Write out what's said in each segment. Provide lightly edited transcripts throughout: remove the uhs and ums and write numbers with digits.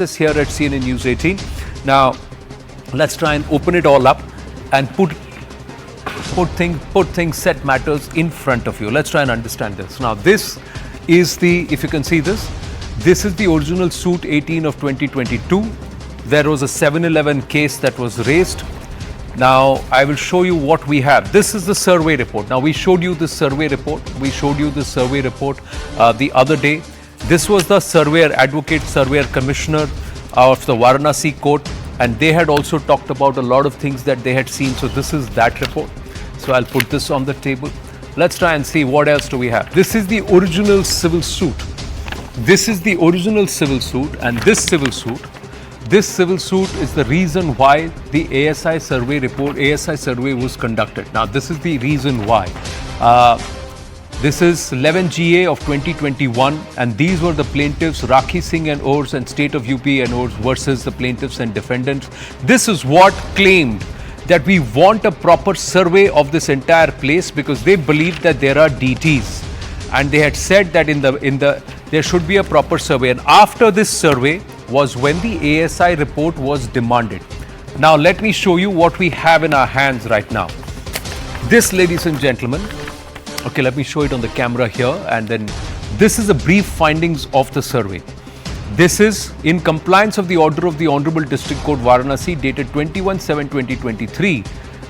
This here at CNN-News18. Now, let's try and open it all up and put things, set matters in front of you. Let's try and understand this. Now, this is if you can see this is the original suit 18 of 2022. There was a 7/11 case that was raised. Now, I will show you what we have. This is the survey report. Now, we showed you this survey report. The other day. This was the surveyor commissioner of the Varanasi court, and they had also talked about a lot of things that they had seen. So this is that report. So I'll put this on the table. Let's try and see what else do we have. This is the original civil suit. And this civil suit is the reason why the ASI survey was conducted. Now, this is the reason why. This is 11GA of 2021, and these were the plaintiffs Rakhi Singh and Ors and State of UP and Ors versus the plaintiffs and defendants. This is what claimed that we want a proper survey of this entire place because they believe that there are deities, and they had said that there should be a proper survey. And after this survey was when the ASI report was demanded. Now, let me show you what we have in our hands right now. This, ladies and gentlemen. Okay, let me show it on the camera here, and then this is the brief findings of the survey. This is in compliance of the order of the Honorable District Court Varanasi dated 21/7/2023,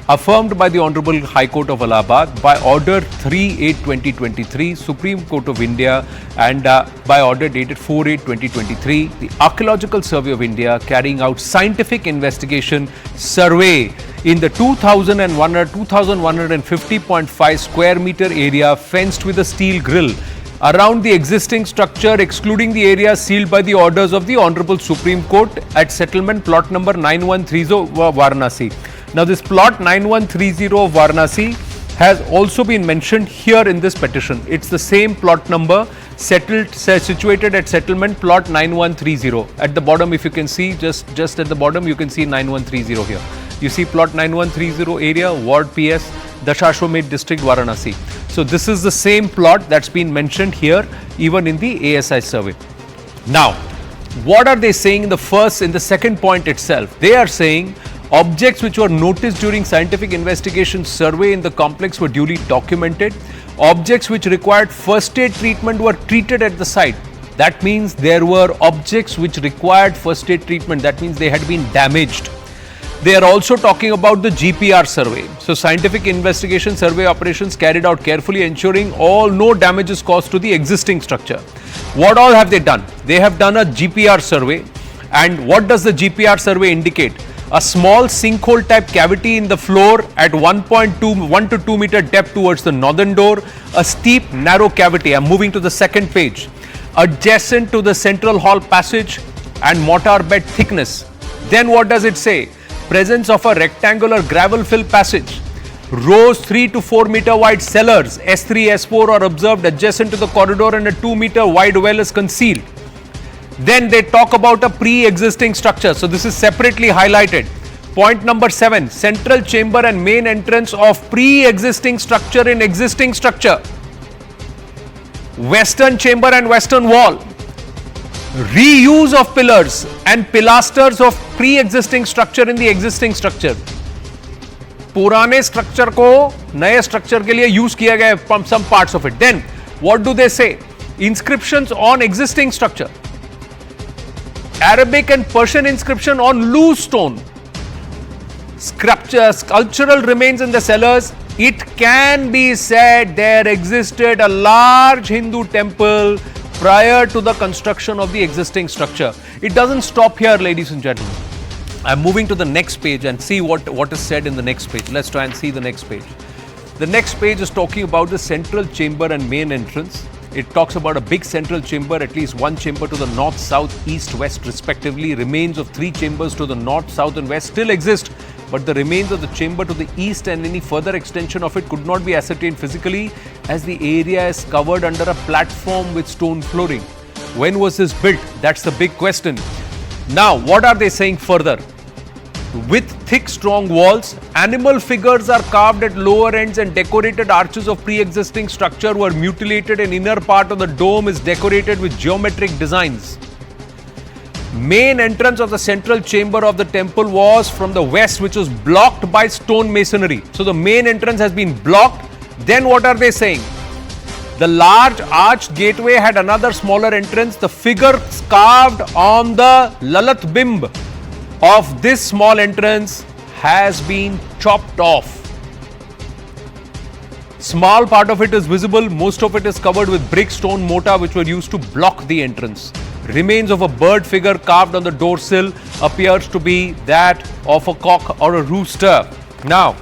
affirmed by the Honorable High Court of Allahabad by Order 3/8/2023, Supreme Court of India, and by order dated 4/8/2023, the Archaeological Survey of India carrying out scientific investigation survey in the 2,150.5 square meter area fenced with a steel grill around the existing structure, excluding the area sealed by the orders of the Honorable Supreme Court at settlement plot number 9130 Varanasi. Now, this plot 9130 of Varanasi has also been mentioned here in this petition. It's the same plot number situated at settlement plot 9130. At the bottom, if you can see, just at the bottom, you can see 9130 here. You see plot 9130 area, Ward PS, Dashashwamedh District, Varanasi. So this is the same plot that's been mentioned here, even in the ASI survey. Now, what are they saying in the second point itself? They are saying objects which were noticed during scientific investigation survey in the complex were duly documented. Objects which required first aid treatment were treated at the site. That means there were objects which required first aid treatment. That means they had been damaged. They are also talking about the GPR survey. So, scientific investigation survey operations carried out carefully, ensuring no damages caused to the existing structure. What all have they done? They have done a GPR survey. And what does the GPR survey indicate? A small sinkhole type cavity in the floor at 1 to 2 meter depth towards the northern door, a steep narrow cavity. I'm moving to the second page. Adjacent to the central hall passage and mortar bed thickness. Then what does it say? Presence of a rectangular gravel fill passage. Rows 3 to 4 meter wide cellars S3, S4 are observed adjacent to the corridor, and a 2 meter wide well is concealed. Then they talk about a pre-existing structure. So this is separately highlighted. Point number 7, central chamber and main entrance of pre-existing structure in existing structure. Western chamber and western wall. Reuse of pillars and pilasters of pre-existing structure in the existing structure. पुराने structure को नए structure के लिए use किया गया from some parts of it. Then what do they say? Inscriptions on existing structure. Arabic and Persian inscription on loose stone. Sculptural remains in the cellars. It can be said there existed a large Hindu temple prior to the construction of the existing structure. It doesn't stop here, ladies and gentlemen. I'm moving to the next page and see what is said in the next page. Let's try and see the next page. The next page is talking about the central chamber and main entrance. It talks about a big central chamber, at least one chamber to the north, south, east, west respectively. Remains of 3 chambers to the north, south and west still exist, but the remains of the chamber to the east and any further extension of it could not be ascertained physically, as the area is covered under a platform with stone flooring. When was this built? That's the big question. Now, what are they saying further? With thick, strong walls, animal figures are carved at lower ends, and decorated arches of pre-existing structure were mutilated, and inner part of the dome is decorated with geometric designs. Main entrance of the central chamber of the temple was from the west, which was blocked by stone masonry. So the main entrance has been blocked. Then what are they saying? The large arched gateway had another smaller entrance. The figure carved on the Lalat Bimb of this small entrance has been chopped off. Small part of it is visible. Most of it is covered with brick stone mortar, which were used to block the entrance. Remains of a bird figure carved on the door sill appears to be that of a cock or a rooster. Now,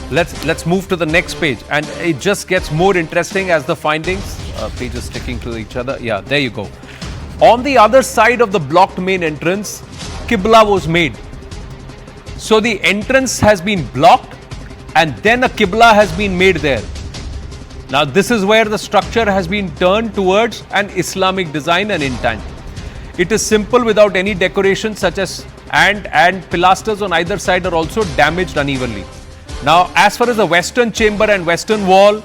let's move to the next page, and it just gets more interesting as the findings. Pages sticking to each other. Yeah, there you go. On the other side of the blocked main entrance, Qibla was made. So the entrance has been blocked, and then a Qibla has been made there. Now this is where the structure has been turned towards an Islamic design and intent. It is simple without any decoration such as and pilasters on either side are also damaged unevenly. Now as far as the western chamber and western wall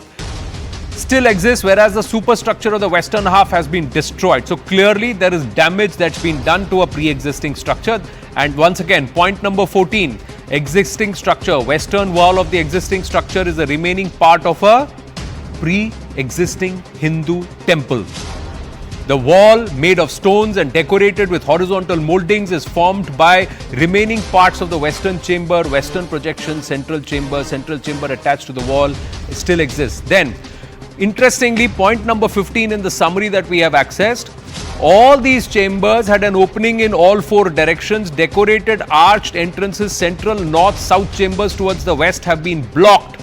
still exists, whereas the superstructure of the western half has been destroyed. So clearly there is damage that's been done to a pre-existing structure. And once again, point number 14, existing structure, western wall of the existing structure is the remaining part of a pre-existing Hindu temple. The wall, made of stones and decorated with horizontal moldings, is formed by remaining parts of the western chamber, western projection, central chamber attached to the wall still exists. Then, interestingly, point number 15 in the summary that we have accessed, all these chambers had an opening in all four directions. Decorated arched entrances, central, north, south chambers towards the west have been blocked.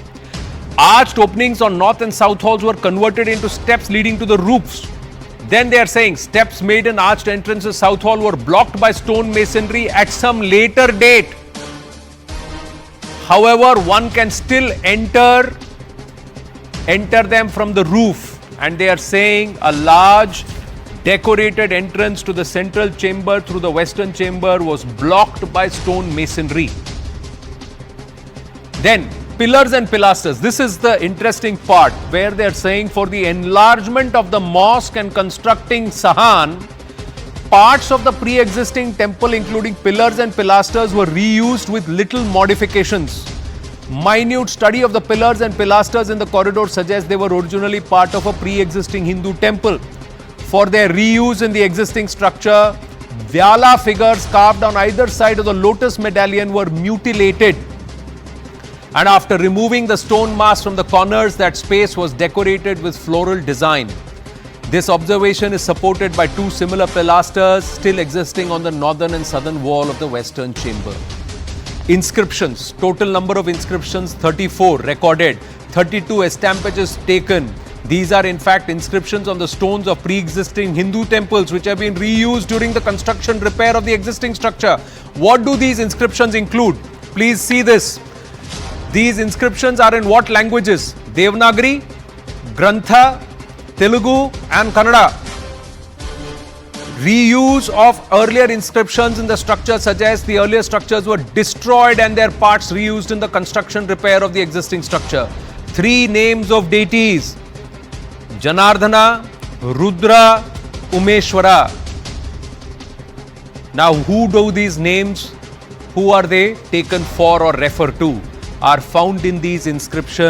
Arched openings on north and south halls were converted into steps leading to the roofs. Then they are saying steps made in arched entrances south hall were blocked by stone masonry at some later date. However, one can still enter them from the roof, and they are saying a large decorated entrance to the central chamber through the western chamber was blocked by stone masonry. Then pillars and pilasters. This is the interesting part where they are saying for the enlargement of the mosque and constructing Sahan, parts of the pre-existing temple including pillars and pilasters were reused with little modifications. Minute study of the pillars and pilasters in the corridor suggests they were originally part of a pre-existing Hindu temple. For their reuse in the existing structure, Vyala figures carved on either side of the lotus medallion were mutilated. And after removing the stone mask from the corners, that space was decorated with floral design. This observation is supported by two similar pilasters still existing on the northern and southern wall of the western chamber. Inscriptions. Total number of inscriptions 34 recorded, 32 estampages taken. These are in fact inscriptions on the stones of pre-existing Hindu temples which have been reused during the construction repair of the existing structure. What do these inscriptions include? Please see this. These inscriptions are in what languages? Devanagari, Grantha, Telugu and Kannada. Reuse of earlier inscriptions in the structure suggests the earlier structures were destroyed and their parts reused in the construction repair of the existing structure. 3 names of deities: Janardhana, Rudra, Umeshwara. Now, who do these names, who are they taken for or refer to, are found in these inscriptions.